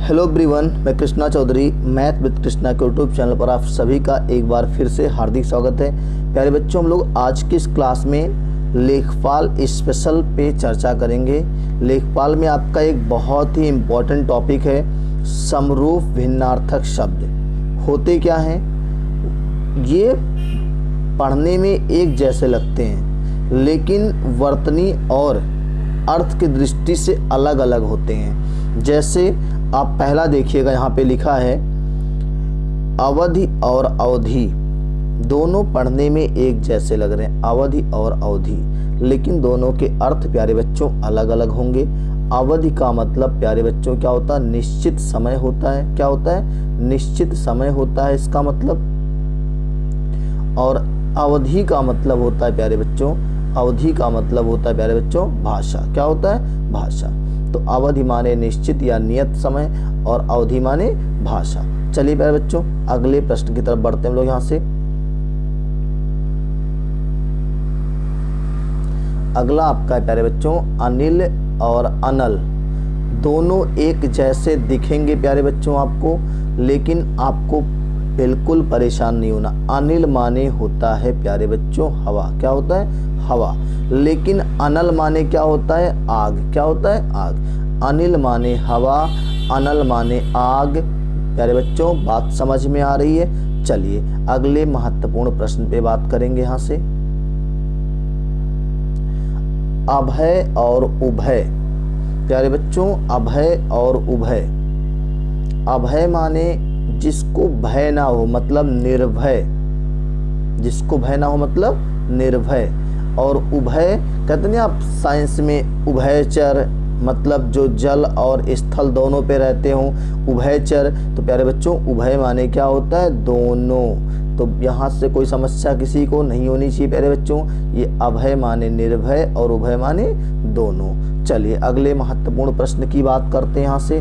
Hello everyone, मैं Krishna Chaudhary math with Krishna के YouTube channel पर आप सभी का एक बार फिर से हार्दिक स्वागत है। प्यारे बच्चों, हम लोग आज की इस क्लास में लेखपाल स्पेशल पे चर्चा करेंगे। लेखपाल में आपका एक बहुत ही इम्पोर्टेंट टॉपिक है समरूप भिन्नार्थक शब्द। होते क्या हैं? ये पढ़ने में एक जैसे लगते हैं लेकिन वर्तनी और अर्थ की दृष्टि से अलग अलग होते हैं। जैसे आप पहला देखिएगा, यहाँ पे लिखा है अवधि और अवधि, दोनों पढ़ने में एक जैसे लग रहे हैं, अवधि और अवधि, लेकिन दोनों के अर्थ प्यारे बच्चों अलग अलग होंगे। अवधि का मतलब प्यारे बच्चों क्या होता है? निश्चित समय होता है। क्या होता है? निश्चित समय होता है इसका मतलब। और अवधि का मतलब होता है प्यारे बच्चों, अवधि का मतलब होता है प्यारे बच्चों भाषा। क्या होता है? भाषा। तो अवधि माने निश्चित या नियत समय और अवधि माने भाषा। चलिए प्यारे बच्चों अगले प्रश्न की तरफ बढ़ते हैं हम लोग। यहाँ से अगला आपका है प्यारे बच्चों अनिल और अनल, दोनों एक जैसे दिखेंगे प्यारे बच्चों आपको, लेकिन आपको बिल्कुल परेशान नहीं होना। अनिल माने होता है प्यारे बच्चों हवा। क्या होता है? हवा। लेकिन अनल माने क्या होता है? आग। क्या होता है? आग। अनिल माने हवा, अनल माने आग। प्यारे बच्चों बात समझ में आ रही है? चलिए अगले महत्वपूर्ण प्रश्न पे बात करेंगे। यहाँ से अभय और उभय। प्यारे बच्चों अभय और उभय, अभय माने जिसको भय ना हो मतलब निर्भय, जिसको भय ना हो मतलब निर्भय। और उभय कहते हैं आप साइंस में उभयचर, मतलब जो जल और स्थल दोनों पे रहते हों, उभयचर। तो प्यारे बच्चों उभय माने क्या होता है? दोनों। तो यहाँ से कोई समस्या किसी को नहीं होनी चाहिए प्यारे बच्चों। ये अभय माने निर्भय और उभय माने दोनों। चलिए अगले महत्वपूर्ण प्रश्न की बात करते हैं। यहाँ से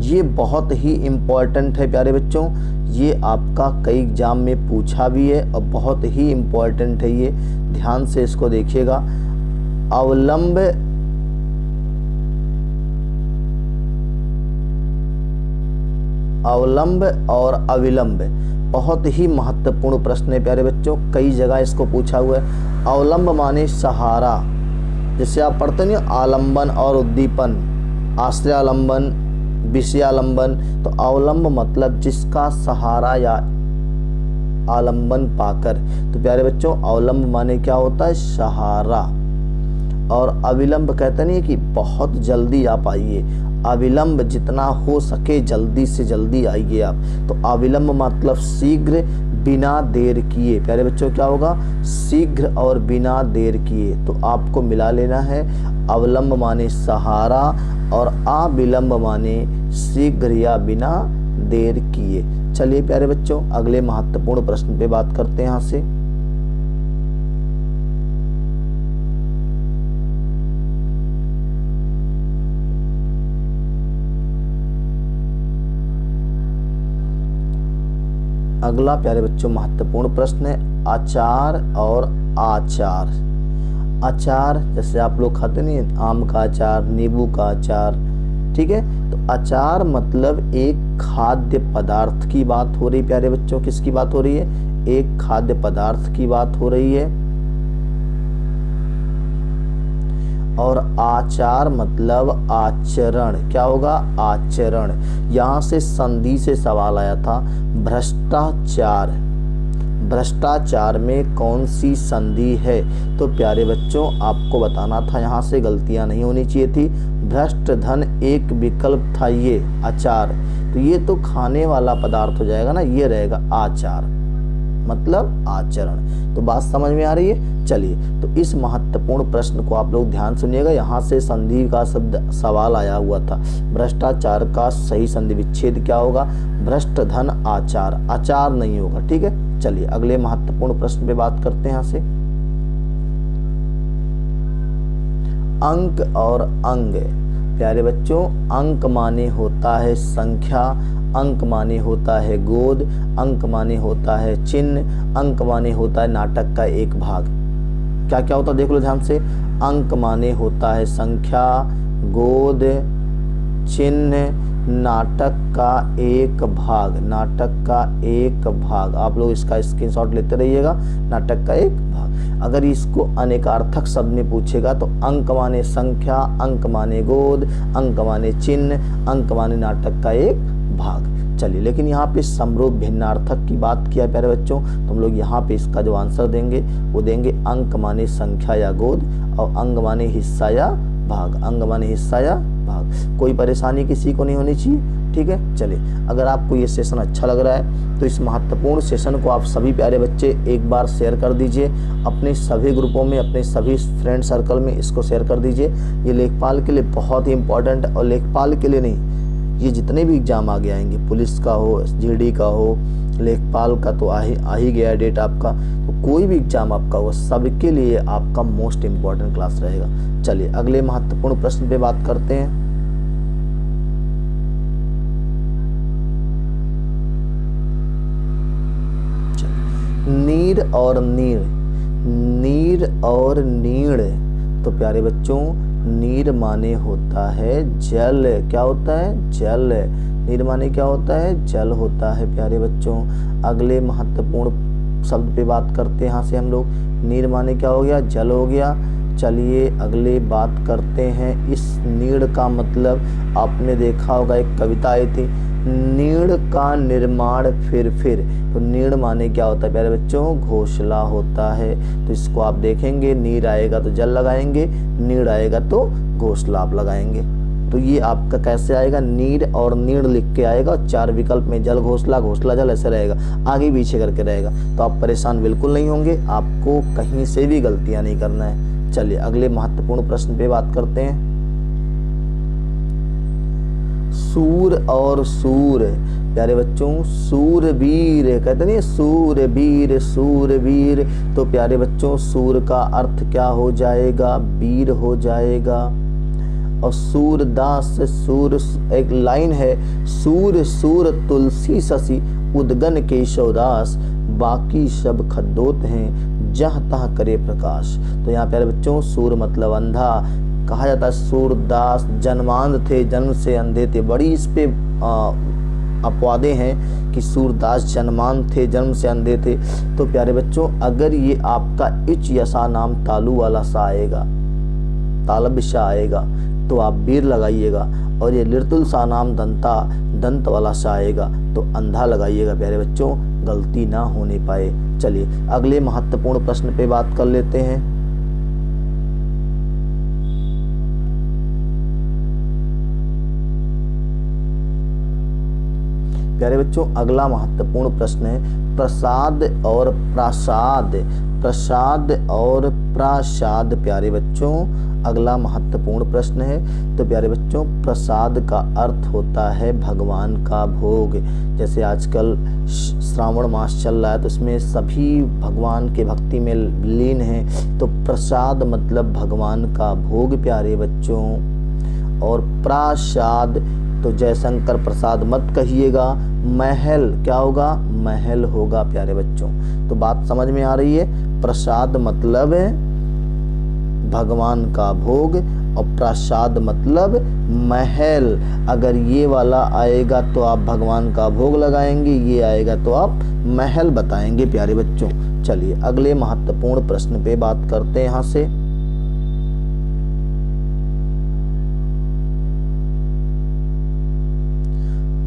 ये बहुत ही इम्पोर्टेंट है प्यारे बच्चों, ये आपका कई एग्जाम में पूछा भी है और बहुत ही इम्पोर्टेंट है ये, ध्यान से इसको देखिएगा। अवलंब अवलंब और अविलंब बहुत ही महत्वपूर्ण प्रश्न है प्यारे बच्चों, कई जगह इसको पूछा हुआ है। अवलंब माने सहारा, जैसे आप पढ़ते नहीं आलंबन और उद्दीपन, आश्रयालंबन, विषयालंबन। तो अवलंब मतलब जिसका सहारा या आलंबन पाकर। तो प्यारे बच्चों अवलंब माने क्या होता है? सहारा। और अविलंब कहते नहीं कि बहुत जल्दी आप आइए, अविलंब जितना हो सके जल्दी से जल्दी आइए आप। तो अविलंब मतलब शीघ्र बिना देर किए। प्यारे बच्चों क्या होगा? शीघ्र और बिना देर किए। तो आपको मिला लेना है, अवलंब माने सहारा और अविलंब माने शीघ्र या बिना देर किए। चलिए प्यारे बच्चों अगले महत्वपूर्ण प्रश्न पे बात करते हैं। यहाँ से अगला प्यारे बच्चों महत्वपूर्ण प्रश्न है अचार और आचार। अचार जैसे आप लोग खाते नहीं, आम का अचार, नींबू का अचार, ठीक है। तो अचार मतलब एक खाद्य पदार्थ की बात हो रही प्यारे बच्चों। किसकी बात हो रही है? एक खाद्य पदार्थ की बात हो रही है। और आचार मतलब आचरण। क्या होगा? आचरण। यहाँ से संधि से सवाल आया था भ्रष्टाचार। भ्रष्टाचार में कौन सी संधि है? तो प्यारे बच्चों आपको बताना था, यहाँ से गलतियाँ नहीं होनी चाहिए थी। भ्रष्ट धन एक विकल्प था ये अचार, तो ये तो खाने वाला पदार्थ हो जाएगा ना, ये रहेगा आचार मतलब आचरण। तो बात समझ में आ रही है? चलिए तो इस महत्वपूर्ण प्रश्न को आप लोग ध्यान सुनिएगा। यहाँ से संधि का शब्द सवाल आया हुआ था। भ्रष्टाचार का सही संधि विच्छेद क्या होगा? भ्रष्ट धन आचार, आचार नहीं होगा, ठीक है। चलिए अगले महत्वपूर्ण प्रश्न पे बात करते हैं। यहाँ से अंक और अंग। प्यारे बच्चों अंक माने होता है संख्या, अंक माने होता है गोद, अंक माने होता है चिन्ह, अंक माने होता है नाटक का एक भाग। क्या क्या होता है देख लो ध्यान से। अंक माने होता है संख्या, गोद, चिन्ह, नाटक का एक भाग, नाटक का एक भाग। आप लोग इसका स्क्रीनशॉट लेते रहिएगा, नाटक का एक भाग। अगर इसको अनेकार्थक शब्द में पूछेगा तो अंक माने संख्या, अंक माने गोद, अंक माने चिन्ह, अंक माने नाटक का एक भाग। चलिए, लेकिन यहाँ पे समरूप भिन्नार्थक की बात किया प्यारे बच्चों, तो हम लोग यहाँ पे इसका जो आंसर देंगे वो देंगे अंक माने संख्या या गोद, और अंग माने हिस्सा या भाग, अंग माने हिस्सा या भाग। कोई परेशानी किसी को नहीं होनी चाहिए, ठीक है। चलिए, अगर आपको ये सेशन अच्छा लग रहा है तो इस महत्वपूर्ण सेशन को आप सभी प्यारे बच्चे एक बार शेयर कर दीजिए अपने सभी ग्रुपों में, अपने सभी फ्रेंड सर्कल में इसको शेयर कर दीजिए। ये लेखपाल के लिए बहुत ही इंपॉर्टेंट, और लेखपाल के लिए नहीं, ये जितने भी एग्जाम आगे आएंगे, पुलिस का हो, जीडी का हो, लेखपाल का तो आ ही गया डेट आपका, तो कोई भी एग्जाम आपका हो, सबके लिए आपका मोस्ट इम्पॉर्टेंट क्लास रहेगा। चलिए, अगले महत्वपूर्ण प्रश्न पे बात करते हैं। नीर और नीड़, नीर और नीड़। तो प्यारे बच्चों, नीर माने होता है जल। क्या होता है? जल। नीर माने क्या होता है? जल होता है प्यारे बच्चों। अगले महत्वपूर्ण शब्द पे बात करते हैं। यहाँ से हम लोग, नीर माने क्या हो गया? जल हो गया। चलिए, अगले बात करते हैं। इस नीड़ का मतलब आपने देखा होगा, एक कविता आई थी, नीड़ का निर्माण फिर। तो नीड़ माने क्या होता है प्यारे बच्चों? घोंसला होता है। तो इसको आप देखेंगे, नीर आएगा तो जल लगाएंगे, नीड़ आएगा तो घोंसला आप लगाएंगे। तो ये आपका कैसे आएगा? नीर और नीड़ लिख के आएगा, 4 विकल्प में जल घोंसला, घोंसला जल, ऐसे रहेगा, आगे पीछे करके रहेगा। तो आप परेशान बिल्कुल नहीं होंगे, आपको कहीं से भी गलतियां नहीं करना है। चलिए, अगले महत्वपूर्ण प्रश्न पे बात करते हैं। सूर और सूर। प्यारे बच्चों, सूरवीर कहते नहीं, सूरवीर, सूरवीर। तो प्यारे बच्चों, सूर का अर्थ क्या हो जाएगा? वीर हो जाएगा। और सूरदास, सूर एक लाइन है, सूर सूर तुलसी शशि उदगन केशवदास, बाकी सब खद्दोत हैं जहाँ तहाँ करे प्रकाश। तो यहाँ प्यारे बच्चों, सूर मतलब अंधा, कहा जाता है सूरदास जन्मांध थे, जन्म से अंधे थे। बड़ी इस पे अपवादे हैं कि सूरदास जन्मांध थे, जन्म से अंधे थे। तो प्यारे बच्चों, अगर ये आपका इच यसा नाम तालु वाला सा आएगा, तालब सा आएगा, तो आप वीर लगाइएगा। और ये लिरतुल सा नाम दंता, दंत वाला सा आएगा तो अंधा लगाइएगा प्यारे बच्चों, गलती ना होने पाए। चलिए, अगले महत्वपूर्ण प्रश्न पे बात कर लेते हैं। प्यारे बच्चों, अगला महत्वपूर्ण प्रश्न है प्रसाद और प्रासाद। प्रसाद और प्रासाद प्यारे बच्चों, अगला महत्वपूर्ण प्रश्न है। तो प्यारे बच्चों, प्रसाद का अर्थ होता है भगवान का भोग। जैसे आजकल श्रावण मास चल रहा है, तो उसमें सभी भगवान के भक्ति में लीन हैं। तो प्रसाद मतलब भगवान का भोग प्यारे बच्चों। और प्रासाद तो जयशंकर प्रसाद मत कहिएगा, महल क्या होगा? महल होगा प्यारे बच्चों। तो बात समझ में आ रही है? प्रसाद मतलब भगवान का भोग और प्रसाद मतलब महल। अगर ये वाला आएगा तो आप भगवान का भोग लगाएंगे, ये आएगा तो आप महल बताएंगे प्यारे बच्चों। चलिए, अगले महत्वपूर्ण प्रश्न पे बात करते हैं। यहाँ से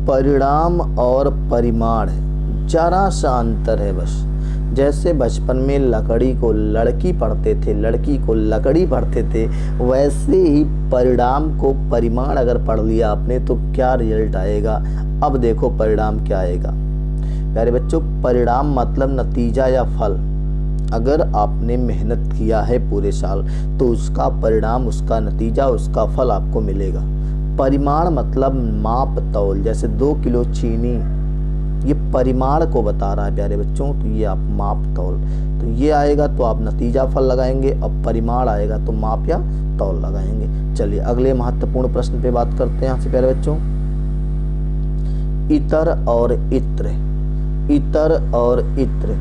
परिणाम और परिमाण जरा सा अंतर है बस। जैसे बचपन में लकड़ी को लड़की पढ़ते थे, लड़की को लकड़ी पढ़ते थे, वैसे ही परिणाम को परिमाण अगर पढ़ लिया आपने तो क्या रिजल्ट आएगा। अब देखो परिणाम क्या आएगा प्यारे बच्चों। परिणाम मतलब नतीजा या फल। अगर आपने मेहनत किया है पूरे साल तो उसका परिणाम, उसका नतीजा, उसका फल आपको मिलेगा। परिमाण मतलब माप तौल। जैसे 2 किलो चीनी, ये परिमाण को बता रहा है प्यारे बच्चों। तो ये आप माप तौल, तो ये आएगा तो आप नतीजा फल लगाएंगे, और परिमाण आएगा तो माप या तौल लगाएंगे। चलिए, अगले महत्वपूर्ण प्रश्न पे बात करते हैं यहाँ से प्यारे बच्चों। इतर और इत्र। इतर और इत्र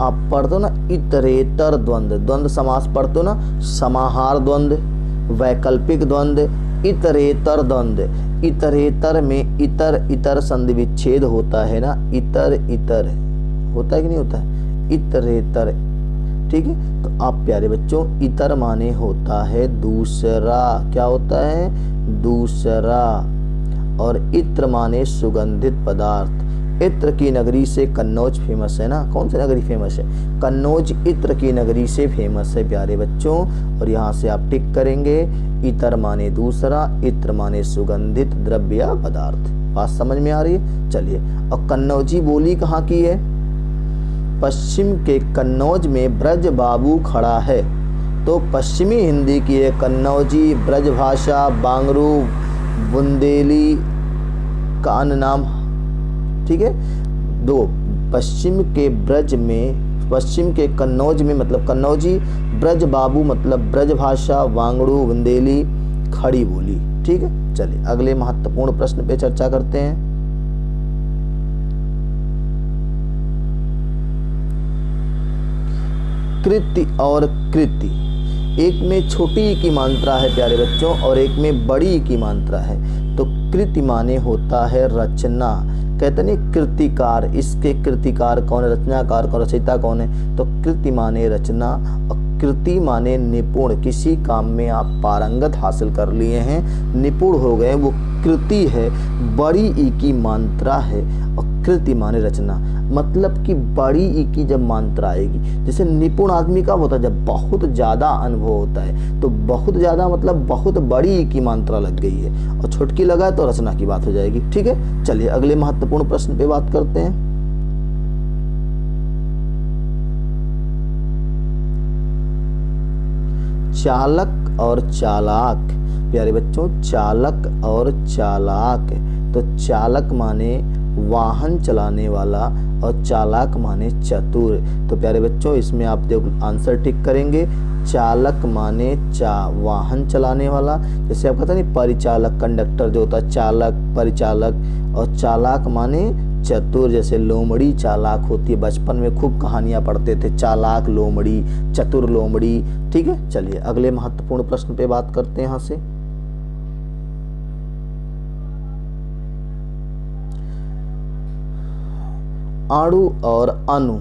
आप पढ़ते हो ना, इतरेतर द्वंद्व, द्वंद्व समास पढ़ते हो ना, समाहार द्वंद्व, वैकल्पिक द्वंद्व, इतरेतर द्वंद्व, इतरेतर में इतर इतर संधि विच्छेद होता है ना, इतर इतर होता है कि नहीं होता है, इतरेतर, ठीक है। तो आप प्यारे बच्चों इतर माने होता है दूसरा, क्या होता है, दूसरा, और इत्र माने सुगंधित पदार्थ। इत्र की नगरी से कन्नौज फेमस है ना, कौन सी नगरी फेमस है, कन्नौज इत्र की नगरी से फेमस है प्यारे बच्चों। और यहाँ से आप टिक करेंगे, इतर माने दूसरा, इत्र माने सुगंधित द्रव्य या पदार्थ। बात समझ में आ रही है? चलिए, और कन्नौजी बोली कहाँ की है, पश्चिम के कन्नौज में ब्रज बाबू खड़ा है। तो पश्चिमी हिंदी की है कन्नौजी, ब्रजभाषा, बांगरू, बुंदेली का अन्य नाम, ठीक है। दो, पश्चिम के ब्रज में, पश्चिम के कन्नौज में मतलब कन्नौजी, ब्रज बाबू मतलब ब्रजभाषा, वांगड़ू, बुंदेली, खड़ी बोली, ठीक है। चलिए अगले महत्वपूर्ण प्रश्न पे चर्चा करते हैं। कृति और कृति, एक में छोटी ई की मात्रा है प्यारे बच्चों और एक में बड़ी ई की मात्रा है। तो कृति माने होता है रचना, कहते नहीं कृतिकार, इसके कृतिकार कौन है, रचनाकार कौन, रचयिता कौन है, तो कृति माने रचना, और कृति माने निपुण, किसी काम में आप पारंगत हासिल कर लिए हैं, निपुण हो गए, वो कृति है, बड़ी ई की मात्रा है। और कृति माने रचना, मतलब कि बड़ी ई की जब मात्रा आएगी, जैसे निपुण आदमी कब होता है, जब बहुत ज़्यादा अनुभव होता है, तो बहुत ज़्यादा मतलब बहुत बड़ी ई की मात्रा लग गई है, और छुटकी लगा है तो रचना की बात हो जाएगी, ठीक है। चलिए अगले महत्वपूर्ण प्रश्न पे बात करते हैं। चालक और चालाक, प्यारे बच्चों चालक और चालाक, तो चालक माने वाहन चलाने वाला और चालाक माने चतुर। तो प्यारे बच्चों इसमें आप देखो आंसर टिक करेंगे, चालक माने वाहन चलाने वाला, जैसे आप कहते नहीं परिचालक, कंडक्टर जो होता है चालक, परिचालक, और चालाक माने चतुर, जैसे लोमड़ी चालाक होती है, बचपन में खूब कहानियां पढ़ते थे, चालाक लोमड़ी, चतुर लोमड़ी, ठीक है। चलिए अगले महत्वपूर्ण प्रश्न पे बात करते हैं यहाँ से। अणु और अणु,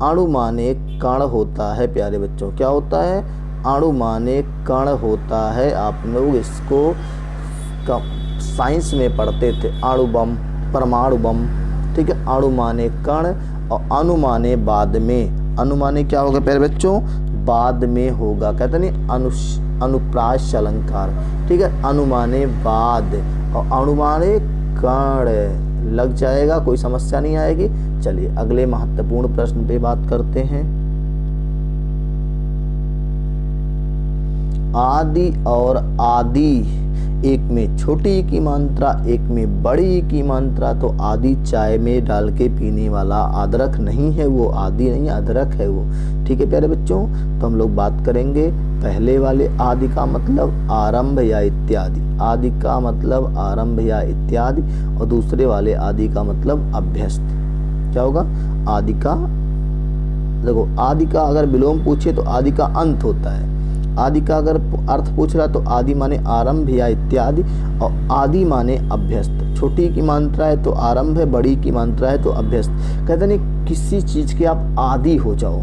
अणु माने कण होता है प्यारे बच्चों, क्या होता है, अणु माने कण होता है। आप लोग इसको साइंस में पढ़ते थे, अणु बम, परमाणु बम, ठीक है। अणु माने कण और अणु माने बाद में, अणु माने क्या होगा प्यारे बच्चों, बाद में होगा, कहते नहीं अनुप्रास अलंकार, ठीक है। अणु माने बाद और अणु माने कण, लग जाएगा, कोई समस्या नहीं आएगी। चलिए अगले महत्वपूर्ण प्रश्न पे बात करते हैं। आदि और आदि, एक में छोटी की मात्रा, एक में बड़ी की मात्रा। तो आदि चाय में डाल के पीने वाला, अदरक नहीं है वो, आदि नहीं अदरक है वो, ठीक है प्यारे बच्चों। तो हम लोग बात करेंगे पहले वाले आदि का मतलब आरंभ या इत्यादि, आदि का मतलब आरंभ या इत्यादि, और दूसरे वाले आदि का मतलब अभ्यस्त। क्या होगा, आदि का, देखो आदि का अगर विलोम पूछे तो आदि का अंत होता है, आदि का अगर अर्थ पूछ रहा तो आदि माने आरंभ या इत्यादि, और आदि माने अभ्यस्त। छोटी की मात्रा है तो आरंभ है, बड़ी की मात्रा है तो अभ्यस्त। कहते नहीं किसी चीज के आप आदि हो जाओ,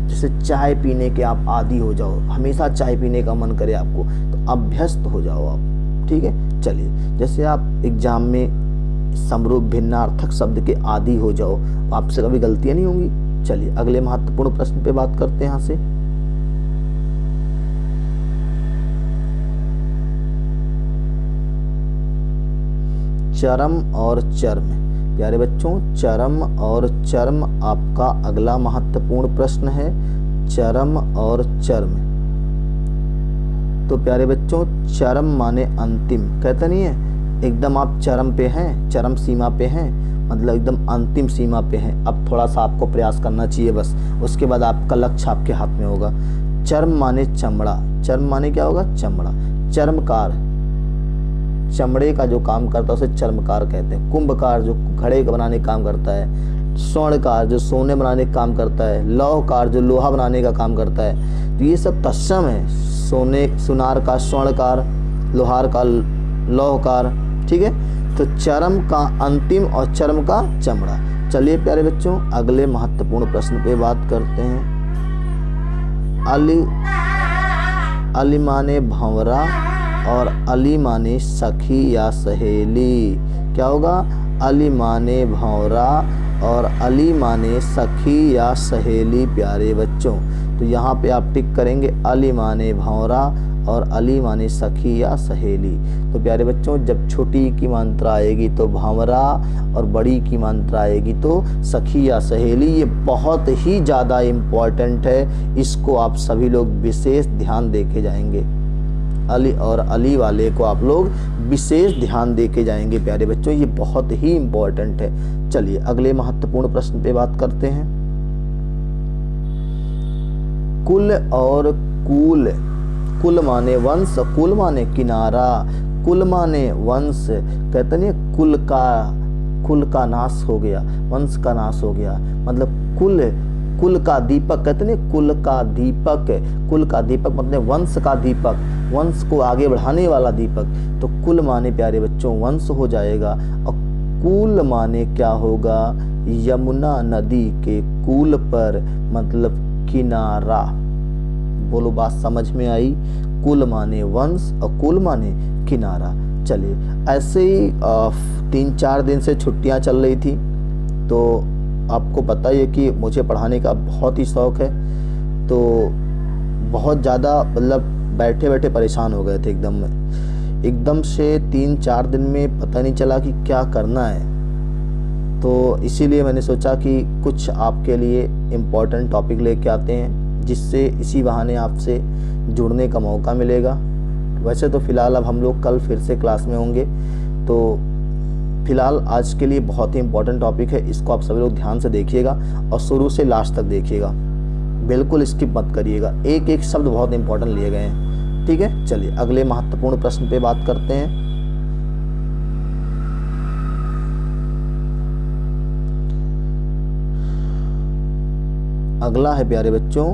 जैसे चाय पीने के आप आदि हो जाओ, हमेशा चाय पीने का मन करे आपको, तो अभ्यस्त हो जाओ आप, ठीक है। चलिए जैसे आप एग्जाम में समरूप भिन्नार्थक शब्द के आदि हो जाओ, आपसे कभी गलतियां नहीं होंगी। चलिए अगले महत्वपूर्ण प्रश्न पे बात करते हैं यहाँ से। चरम और चर्म, प्यारे बच्चों चरम और चर्म आपका अगला महत्वपूर्ण प्रश्न है, चरम और चर्म। तो प्यारे बच्चों चरम माने अंतिम, कहते नहीं है एकदम आप चरम पे हैं, चरम सीमा पे हैं, मतलब एकदम अंतिम सीमा पे हैं, अब थोड़ा सा आपको प्रयास करना चाहिए बस, उसके बाद आपका लक्ष्य आपके हाथ में होगा। चर्म माने चमड़ा, चर्म माने क्या होगा, चमड़ा। चर्मकार, चमड़े का जो काम करता है उसे चर्मकार कहते हैं। कुंभकार जो घड़े बनाने का काम करता है, स्वर्णकार जो सोने बनाने का काम करता है, लौहकार जो लोहा बनाने का काम करता है। तो ये सब तत्सम है, सोने सुनार का स्वर्णकार, लोहार का लौहकार, ठीक है। तो चर्म का अंतिम और चर्म का चमड़ा। चलिए प्यारे बच्चों अगले महत्वपूर्ण प्रश्न पे बात करते हैं। अली माने भंवरा और अली माने सखी या सहेली। क्या होगा? अली माने भंवरा और अली माने सखी या सहेली प्यारे बच्चों। तो यहाँ पे आप टिक करेंगे अली माने भंवरा और अली माने सखी या सहेली। तो प्यारे बच्चों जब छोटी की मात्रा आएगी तो भंवरा और बड़ी की मात्रा आएगी तो सखी या सहेली। ये बहुत ही ज़्यादा इम्पॉर्टेंट है, इसको आप सभी लोग विशेष ध्यान दे के जाएंगे। अली और अली वाले को आप लोग विशेष ध्यान दे के जाएंगे प्यारे बच्चों, ये बहुत ही इम्पॉर्टेंट है। चलिए अगले महत्वपूर्ण प्रश्न पे बात करते हैं। कुल और कूल। कुल माने वंश, कुल माने किनारा, कुल माने वंश। कहते नहीं कुल का नाश हो गया, वंश का नाश हो गया, मतलब कुल का दीपक। कहते नहीं कुल का दीपक मतलब वंश का दीपक, वंश को आगे बढ़ाने वाला दीपक। तो कुल माने प्यारे बच्चों वंश हो जाएगा और कूल माने क्या होगा? यमुना नदी के कूल पर मतलब किनारा। बोलो बात समझ में आई? कुल माने वंश और कुल माने किनारा। चलिए ऐसे ही 3-4 दिन से छुट्टियां चल रही थी, तो आपको पता ही है कि मुझे पढ़ाने का बहुत ही शौक़ है। तो बहुत ज़्यादा मतलब बैठे बैठे परेशान हो गए थे एकदम से 3-4 दिन में पता नहीं चला कि क्या करना है। तो इसीलिए मैंने सोचा कि कुछ आपके लिए इम्पोर्टेंट टॉपिक लेके आते हैं, जिससे इसी बहाने आपसे जुड़ने का मौका मिलेगा। वैसे तो फ़िलहाल अब हम लोग कल फिर से क्लास में होंगे, तो फ़िलहाल आज के लिए बहुत ही इम्पोर्टेंट टॉपिक है, इसको आप सभी लोग ध्यान से देखिएगा और शुरू से लास्ट तक देखिएगा, बिल्कुल स्किप मत करिएगा। एक एक शब्द बहुत इम्पोर्टेंट लिए गए हैं, ठीक है। चलिए अगले महत्वपूर्ण प्रश्न पे बात करते हैं। अगला है प्यारे बच्चों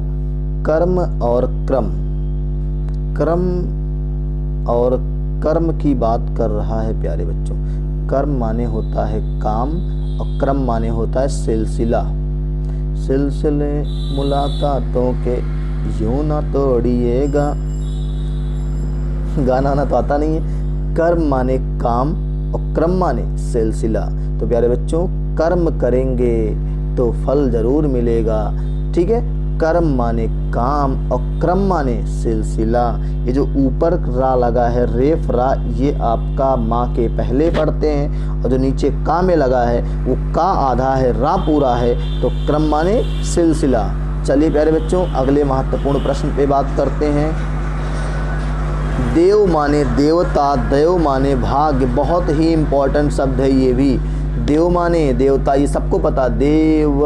कर्म और क्रम। कर्म और कर्म की बात कर रहा है प्यारे बच्चों। कर्म माने होता है काम और क्रम माने होता है सिलसिला। सिलसिले मुलाकातों के यूं ना तोड़िएगा, गाना ना तो आता नहीं है। कर्म माने काम और क्रम माने सिलसिला। तो प्यारे बच्चों कर्म करेंगे तो फल जरूर मिलेगा, ठीक है। कर्म माने काम और क्रम माने सिलसिला। ये जो ऊपर रा लगा है रेफ रा, ये आपका माँ के पहले पढ़ते हैं, और जो नीचे का में लगा है वो का आधा है, रा पूरा है, तो क्रम माने सिलसिला। चलिए प्यारे बच्चों अगले महत्वपूर्ण प्रश्न पे बात करते हैं। देव माने देवता, देव माने भाग्य। बहुत ही इम्पोर्टेंट शब्द है ये भी। देव माने देवता, ये सबको पता। देव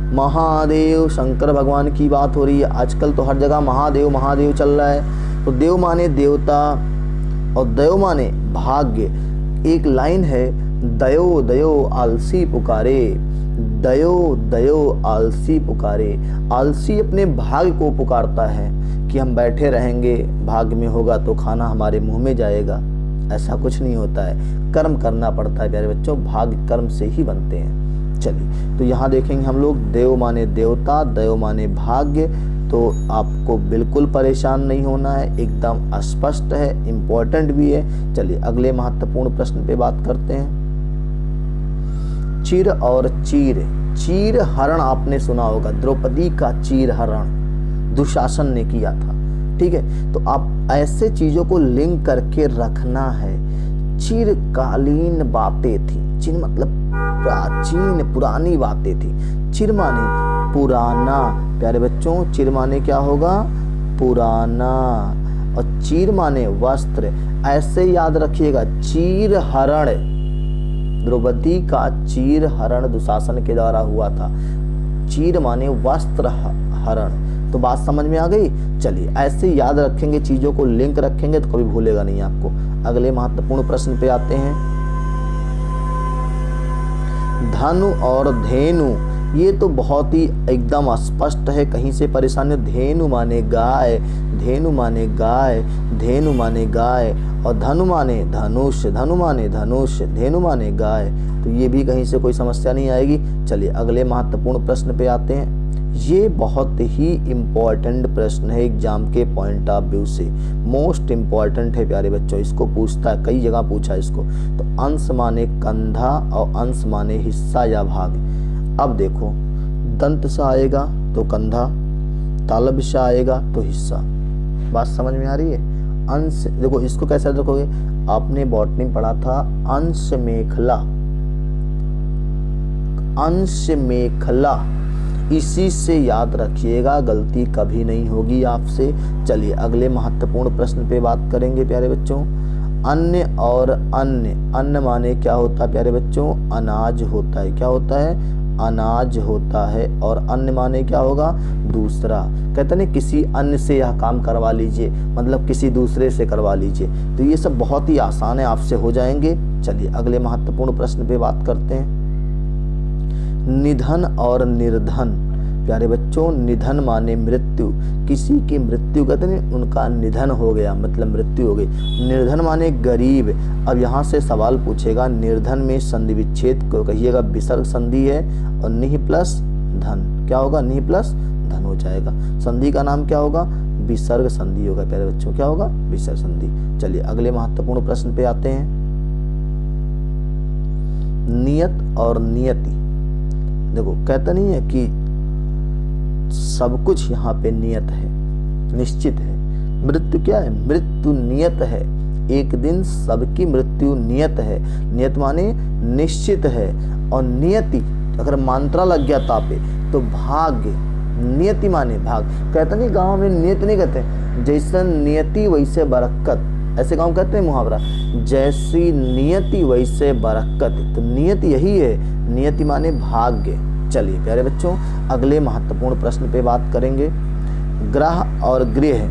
महादेव, शंकर भगवान की बात हो रही है। आजकल तो हर जगह महादेव महादेव चल रहा है। तो देव माने देवता और देव माने भाग्य। एक लाइन है, दयो दयो आलसी पुकारे, दयो दयो आलसी पुकारे। आलसी अपने भाग्य को पुकारता है कि हम बैठे रहेंगे, भाग्य में होगा तो खाना हमारे मुंह में जाएगा। ऐसा कुछ नहीं होता है, कर्म करना पड़ता है प्यारे बच्चों, भाग्य कर्म से ही बनते हैं। चलिए तो यहाँ देखेंगे हम लोग देव माने देवता, देव माने भाग्य। तो आपको बिल्कुल परेशान नहीं होना है, एकदम स्पष्ट है, इम्पोर्टेंट भी है। चलिए अगले महत्वपूर्ण प्रश्न पे बात करते हैं। चिर और चीर। चीर हरण आपने सुना होगा, द्रौपदी का चीर हरण दुशासन ने किया था, ठीक है। तो आप ऐसे चीजों को लिंक करके रखना है। चिरकालीन बातें थी, चिर मतलब प्राचीन पुरानी बातें थी। चिर माने पुराना प्यारे बच्चों, चिर माने क्या होगा? पुराना। और चीर माने वस्त्र। ऐसे याद रखिएगा, चीर हरण, द्रौपदी का चीर हरण दुशासन के द्वारा हुआ था। चीर माने वस्त्र हरण। तो बात समझ में आ गई। चलिए ऐसे याद रखेंगे, चीजों को लिंक रखेंगे तो कभी भूलेगा नहीं आपको। अगले महत्वपूर्ण प्रश्न पे आते हैं। धनु और धेनु। ये तो बहुत ही एकदम स्पष्ट है, कहीं से परेशानी। धेनु माने गाय, धेनु माने गाय, धेनु माने गाय, और धनु माने धनुष, धनु माने धनुष, धेनु माने गाय। तो ये भी कहीं से कोई समस्या नहीं आएगी। चलिए अगले महत्वपूर्ण प्रश्न पे आते हैं। ये बहुत ही इम्पॉर्टेंट प्रश्न है एग्जाम के पॉइंट ऑफ व्यू से, मोस्ट इम्पॉर्टेंट है प्यारे बच्चों। इसको पूछता है, कई जगह पूछा है इसको। तो अंश माने कंधा और अंश माने हिस्सा या भाग। अब देखो, दंत सा आएगा तो कंधा, तालब सा आएगा तो हिस्सा। बात समझ में आ रही है? अंश, देखो इसको कैसे रखोगे, आपने बॉटनी पढ़ा था अंश मेखला, अंश मेखला, इसी से याद रखिएगा, गलती कभी नहीं होगी आपसे। चलिए अगले महत्वपूर्ण प्रश्न पे बात करेंगे प्यारे बच्चों। अन्य और अन्य, अन्न माने क्या होता है प्यारे बच्चों? अनाज होता है। क्या होता है? अनाज होता है। और अन्य माने क्या होगा? दूसरा। कहते हैं किसी अन्य से यह काम करवा लीजिए, मतलब किसी दूसरे से करवा लीजिए। तो ये सब बहुत ही आसान है, आपसे हो जाएंगे। चलिए अगले महत्वपूर्ण प्रश्न पे बात करते हैं। निधन और निर्धन प्यारे बच्चों, निधन माने मृत्यु, किसी की मृत्यु, कहते हैं उनका निधन हो गया, मतलब मृत्यु हो गई। निर्धन माने गरीब। अब यहाँ से सवाल पूछेगा, निर्धन में संधि विच्छेद को कहिएगा, विसर्ग संधि है, और निह प्लस धन, क्या होगा? निह प्लस धन हो जाएगा। संधि का नाम क्या होगा? विसर्ग संधि होगा प्यारे बच्चों। क्या होगा? विसर्ग संधि। चलिए अगले महत्वपूर्ण प्रश्न पे आते हैं। नियत और नियति, देखो कहता नहीं है कि सब कुछ यहाँ पे नियत है, निश्चित है। मृत्यु क्या है? मृत्यु नियत है, एक दिन सबकी मृत्यु नियत है। नियत माने निश्चित है। और नियति अगर मात्रा लग गया तापे तो भाग्य, नियति माने भाग। कहते नहीं गांव में नियत नहीं कहते, जैसे नियति वैसे बरकत, ऐसे गांव कहते हैं मुहावरा, जैसी नियति वैसे बरकत। तो नियति यही है, नियति माने भाग्य। चलिए प्यारे बच्चों अगले महत्वपूर्ण प्रश्न पे बात करेंगे। ग्रह और गृह।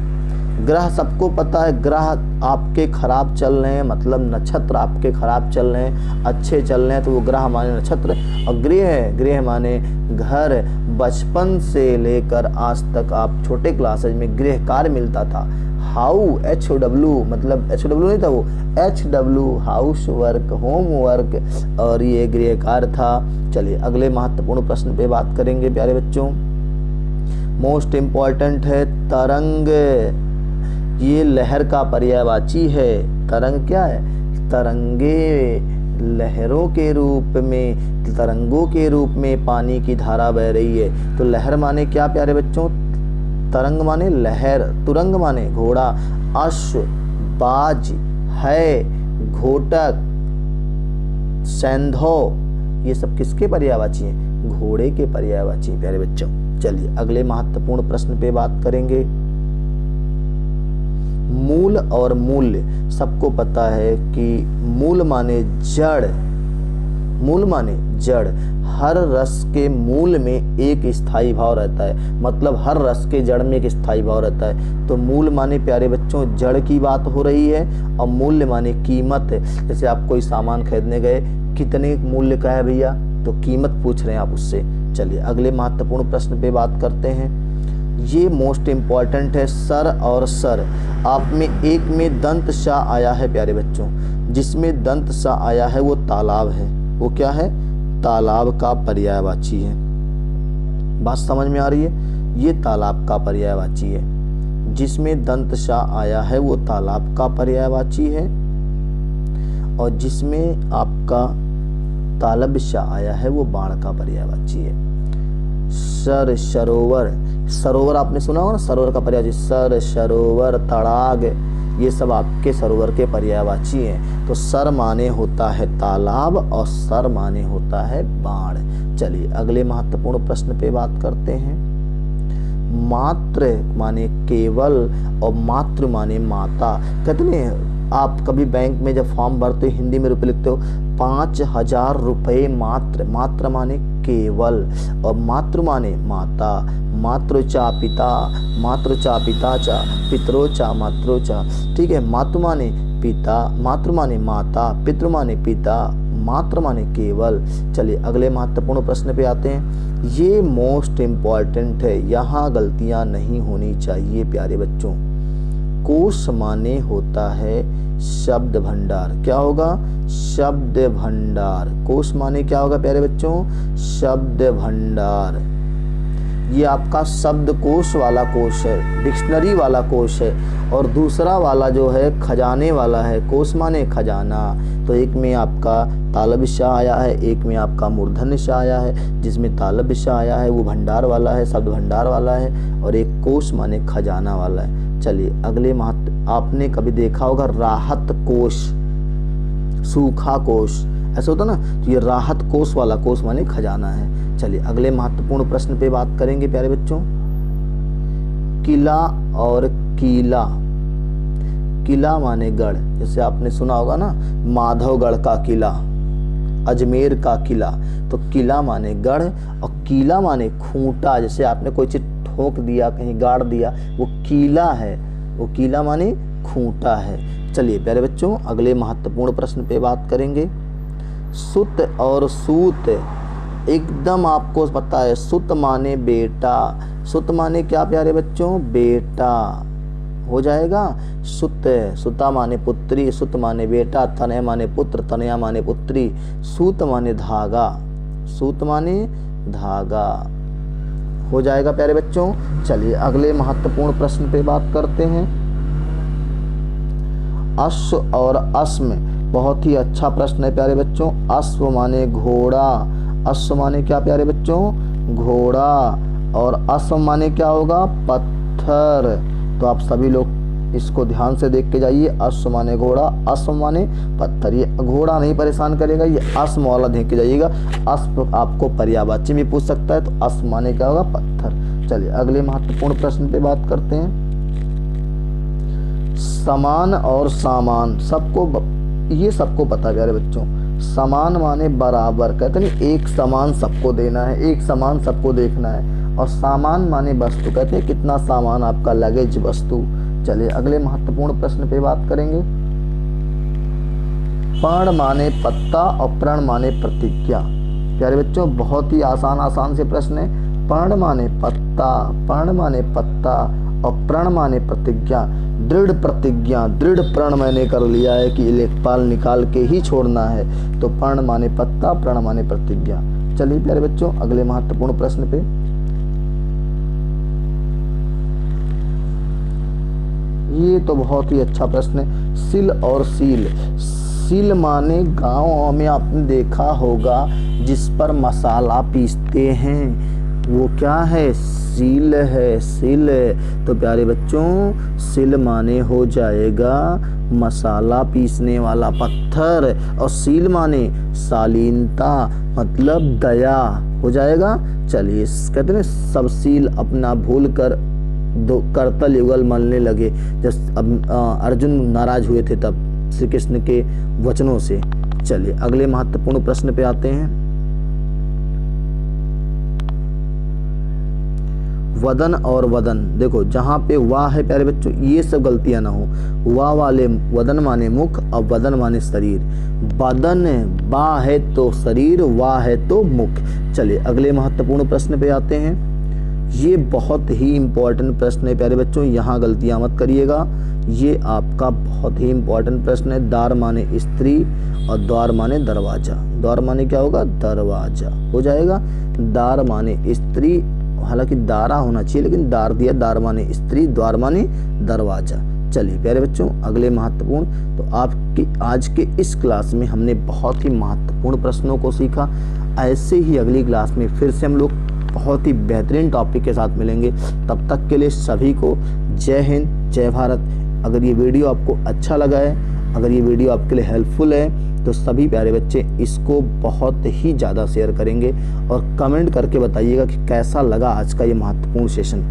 ग्रह सबको पता है, ग्रह आपके खराब चल रहे हैं, मतलब नक्षत्र आपके खराब चल रहे हैं, अच्छे चल रहे हैं तो वो ग्रह माने नक्षत्र। और गृह, गृह माने घर। बचपन से लेकर आज तक आप छोटे क्लासेज में गृह कार्य मिलता था। हाउ, HW, मतलब HW नहीं था वो, HW house work, home work, और ये गृह कार्य था। चलिए अगले महत्वपूर्ण प्रश्न पे बात करेंगे प्यारे बच्चों। मोस्ट इम्पॉर्टेंट है तरंग। ये लहर का पर्यायवाची है। तरंग क्या है? तरंगे, लहरों के रूप में, तरंगों के रूप में पानी की धारा बह रही है। तो लहर माने क्या प्यारे बच्चों? तरंग माने लहर, तुरंग माने घोड़ा, अश्व, बाज, है, घोटक, सैंधो, ये सब किसके पर्यायवाची हैं? घोड़े के पर्यायवाची प्यारे बच्चों। चलिए अगले महत्वपूर्ण प्रश्न पे बात करेंगे। मूल और मूल्य। सबको पता है कि मूल माने जड़, मूल माने जड़। हर रस के मूल में एक स्थायी भाव रहता है, मतलब हर रस के जड़ में एक स्थायी भाव रहता है। तो मूल माने प्यारे बच्चों जड़ की बात हो रही है, और मूल्य माने कीमत है। जैसे आप कोई सामान खरीदने गए, कितने मूल्य का है भैया, तो कीमत पूछ रहे हैं आप उससे। चलिए अगले महत्वपूर्ण प्रश्न पे बात करते हैं। ये मोस्ट इम्पॉर्टेंट है, सर और सर। आप में एक में दंत सा आया है प्यारे बच्चों, जिसमें दंत सा आया है वो तालाब है। वो क्या है? तालाब का पर्यायवाची है। बात समझ में आ रही है? ये तालाब का पर्यायवाची है। जिसमें दंत सा आया है वो तालाब का पर्यायवाची है, और जिसमें आपका तालब सा आया है वो बाण का पर्यायवाची है। सर, सरोवर, सरोवर आपने सुना होगा ना, सरोवर का पर्यायवाची। सर, सरोवर, तड़ाग, ये सब आपके सरोवर के पर्यायवाची हैं। तो सर माने होता है तालाब, और सर माने होता है बाण। चलिए अगले महत्वपूर्ण प्रश्न पे बात करते हैं। मात्र माने केवल, और मातृ माने माता। कहते नहीं आप कभी बैंक में जब फॉर्म भरते हो, हिंदी में रुपये लिखते हो, 5,000 रुपये मात्र। मात्र माने केवल, और मातृ माने माता। मातृचा पिता, मातृचा पिता चा, पितरोचा मातृचा। ठीक है, मातृ माने पिता, मातृ माने माता, पितृ माने पिता, मात्र माने केवल। चलिए अगले महत्वपूर्ण प्रश्न पे आते हैं। ये मोस्ट इम्पॉर्टेंट है, यहाँ गलतियाँ नहीं होनी चाहिए प्यारे बच्चों। कोश माने होता है शब्द भंडार। क्या होगा? शब्द भंडार। कोश माने क्या होगा प्यारे बच्चों? शब्द भंडार। ये आपका शब्दकोश वाला कोश है, डिक्शनरी वाला कोश है। और दूसरा वाला जो है खजाने वाला है। कोश माने खजाना। तो एक में आपका तालब शाह आया है, एक में आपका मूर्धन्य शाह आया है। जिसमें तालब शाह आया है वो भंडार वाला है, शब्द भंडार वाला है, और एक कोश माने खजाना वाला है। चलिए अगले आपने कभी देखा होगा राहत कोश, सूखा कोश, ऐसा होता ना, तो ये राहत कोश वाला कोश माने खजाना है। चलिए अगले महत्वपूर्ण प्रश्न पे बात करेंगे प्यारे बच्चों। किला और कीला। किला माने गढ़, जैसे आपने सुना होगा ना, माधवगढ़ का किला, अजमेर का किला। तो किला माने गढ़ और कीला माने खूंटा। जैसे आपने कोई चीज ठोक दिया, कहीं गाड़ दिया, वो कीला है, वो कीला माने खूंटा है। चलिए प्यारे बच्चों अगले महत्वपूर्ण प्रश्न पे बात करेंगे। सुत और सूत एकदम आपको पता है। सुत माने बेटा। सुत माने क्या प्यारे बच्चों? बेटा हो जाएगा। सुत, सुता माने पुत्री, सुत माने बेटा, तनय माने पुत्र, तनया माने पुत्री, सूत माने धागा, सूत माने धागा हो जाएगा प्यारे बच्चों। चलिए अगले महत्वपूर्ण प्रश्न पे बात करते हैं। अश्व और अश्म, बहुत ही अच्छा प्रश्न है प्यारे बच्चों। अश्व माने घोड़ा। अश्व माने क्या प्यारे बच्चों? घोड़ा। और अश्व माने क्या होगा? पत्थर। तो आप सभी लोग इसको ध्यान से देख के जाइए। अश्व माने घोड़ा, अश्व माने पत्थर। ये घोड़ा नहीं परेशान करेगा, ये अश्व वाला देख के जाइएगा। अश्व आपको पर्यायवाची में पूछ सकता है, तो अश्व माने क्या होगा? पत्थर। चलिए अगले महत्वपूर्ण प्रश्न पे बात करते हैं। समान और सामान, ये सबको पता है प्यारे बच्चों। समान माने बराबर, कहते नहीं एक समान सबको देना है, एक समान सबको देखना है। और सामान माने वस्तु, कहते हैं कितना सामान आपका लगेज वस्तु। चलिए अगले महत्वपूर्ण प्रश्न पे बात करेंगे। पर्ण माने पत्ता और प्रण माने प्रतिज्ञा। प्यारे बच्चों बहुत ही आसान से प्रश्न है। पर्ण माने पत्ता, पर्ण माने पत्ता और प्रण माने प्रतिज्ञा। दृढ़ प्रतिज्ञा, दृढ़ प्रण मैंने कर लिया है कि लेखपाल निकाल के ही छोड़ना है। तो पर्ण माने पत्ता, प्रण माने प्रतिज्ञा। चलिए प्यारे बच्चों अगले महत्वपूर्ण प्रश्न पे। ये तो बहुत ही अच्छा प्रश्न है। सिल और सील। सिल माने गांव में आपने देखा होगा जिस पर मसाला पीसते हैं, वो क्या है? सील है, सील। तो प्यारे बच्चों सिल माने हो जाएगा मसाला पीसने वाला पत्थर, और सील माने शालीनता मतलब दया हो जाएगा। चलिए कहते हैं सब सील अपना भूल कर दो करतल युगल मलने लगे। जब अर्जुन नाराज हुए थे तब श्री कृष्ण के वचनों से। चलिए अगले महत्वपूर्ण प्रश्न पे आते हैं। वदन और वदन, देखो जहाँ पे वाह है प्यारे बच्चों, ये सब गलतियां ना हो। वाह वाले वदन माने मुख और वदन माने शरीर। वदन बा है तो शरीर, वाह है तो मुख। चलिए अगले महत्वपूर्ण प्रश्न पे आते हैं। ये बहुत ही इम्पोर्टेंट प्रश्न है प्यारे बच्चों, यहाँ गलतियां मत करिएगा। ये आपका बहुत ही इम्पोर्टेंट प्रश्न है। द्वार माने स्त्री और द्वार माने दरवाजा। द्वार माने क्या होगा? दरवाजा हो जाएगा। द्वार माने स्त्री, हालांकि दारा होना चाहिए लेकिन दार दिया। दार माने स्त्री, द्वार माने दरवाजा। चलिए प्यारे बच्चों अगले महत्वपूर्ण, तो आपकी आज के इस क्लास में हमने बहुत ही महत्वपूर्ण प्रश्नों को सीखा। ऐसे ही अगली क्लास में फिर से हम लोग बहुत ही बेहतरीन टॉपिक के साथ मिलेंगे। तब तक के लिए सभी को जय हिंद, जय भारत। अगर ये वीडियो आपको अच्छा लगा है, अगर ये वीडियो आपके लिए हेल्पफुल है, तो सभी प्यारे बच्चे इसको बहुत ही ज़्यादा शेयर करेंगे और कमेंट करके बताइएगा कि कैसा लगा आज का ये महत्वपूर्ण सेशन।